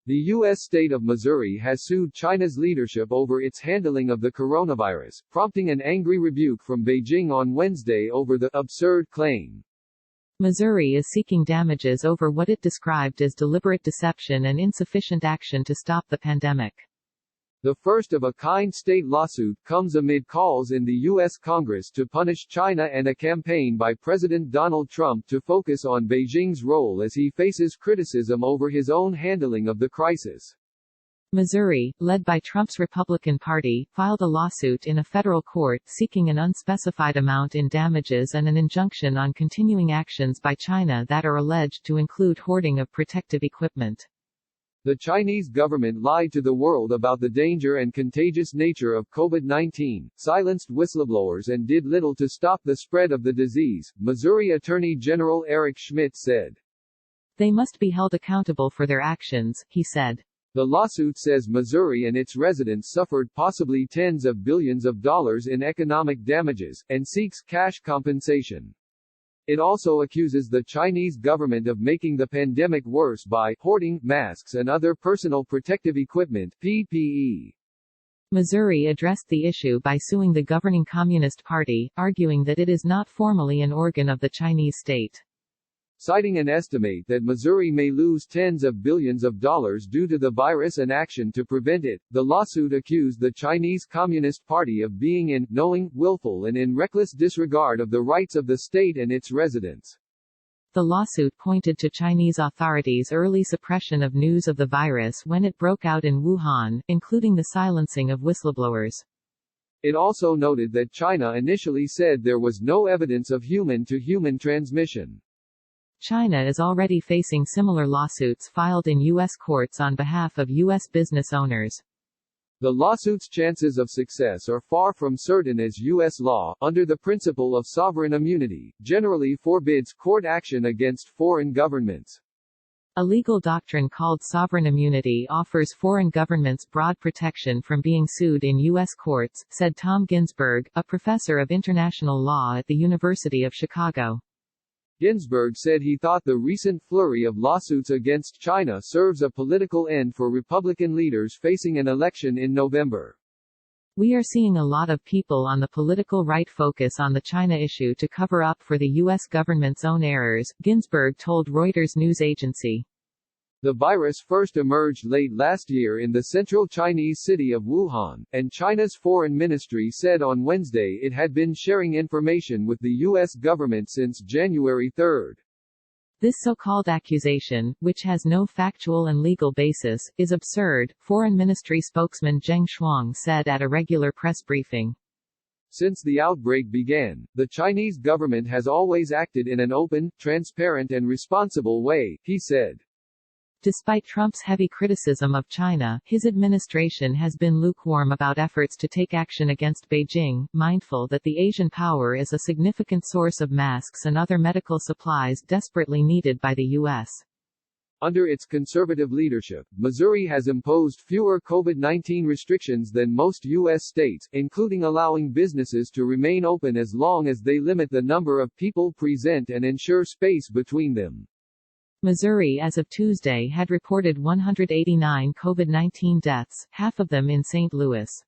The U.S. state of Missouri has sued China's leadership over its handling of the coronavirus, prompting an angry rebuke from Beijing on Wednesday over the absurd claim. Missouri is seeking damages over what it described as deliberate deception and insufficient action to stop the pandemic. The first-of-a-kind state lawsuit comes amid calls in the U.S. Congress to punish China and a campaign by President Donald Trump to focus on Beijing's role as he faces criticism over his own handling of the crisis. Missouri, led by Trump's Republican Party, filed a lawsuit in a federal court seeking an unspecified amount in damages and an injunction on continuing actions by China that are alleged to include hoarding of protective equipment. The Chinese government lied to the world about the danger and contagious nature of COVID-19, silenced whistleblowers and did little to stop the spread of the disease, Missouri Attorney General Eric Schmidt said. They must be held accountable for their actions, he said. The lawsuit says Missouri and its residents suffered possibly tens of billions of dollars in economic damages, and seeks cash compensation. It also accuses the Chinese government of making the pandemic worse by hoarding masks and other personal protective equipment (PPE). Missouri addressed the issue by suing the governing Communist Party, arguing that it is not formally an organ of the Chinese state. Citing an estimate that Missouri may lose tens of billions of dollars due to the virus and action to prevent it, the lawsuit accused the Chinese Communist Party of being in knowing, willful and in reckless disregard of the rights of the state and its residents. The lawsuit pointed to Chinese authorities' early suppression of news of the virus when it broke out in Wuhan, including the silencing of whistleblowers. It also noted that China initially said there was no evidence of human-to-human transmission. China is already facing similar lawsuits filed in U.S. courts on behalf of U.S. business owners. The lawsuit's chances of success are far from certain as U.S. law, under the principle of sovereign immunity, generally forbids court action against foreign governments. A legal doctrine called sovereign immunity offers foreign governments broad protection from being sued in U.S. courts, said Tom Ginsburg, a professor of international law at the University of Chicago. Ginsburg said he thought the recent flurry of lawsuits against China serves a political end for Republican leaders facing an election in November. We are seeing a lot of people on the political right focus on the China issue to cover up for the U.S. government's own errors, Ginsburg told Reuters news agency. The virus first emerged late last year in the central Chinese city of Wuhan, and China's foreign ministry said on Wednesday it had been sharing information with the U.S. government since January 3. This so-called accusation, which has no factual and legal basis, is absurd, Foreign Ministry spokesman Zheng Shuang said at a regular press briefing. Since the outbreak began, the Chinese government has always acted in an open, transparent and responsible way, he said. Despite Trump's heavy criticism of China, his administration has been lukewarm about efforts to take action against Beijing, mindful that the Asian power is a significant source of masks and other medical supplies desperately needed by the U.S. Under its conservative leadership, Missouri has imposed fewer COVID-19 restrictions than most U.S. states, including allowing businesses to remain open as long as they limit the number of people present and ensure space between them. Missouri as of Tuesday had reported 189 COVID-19 deaths, half of them in St. Louis.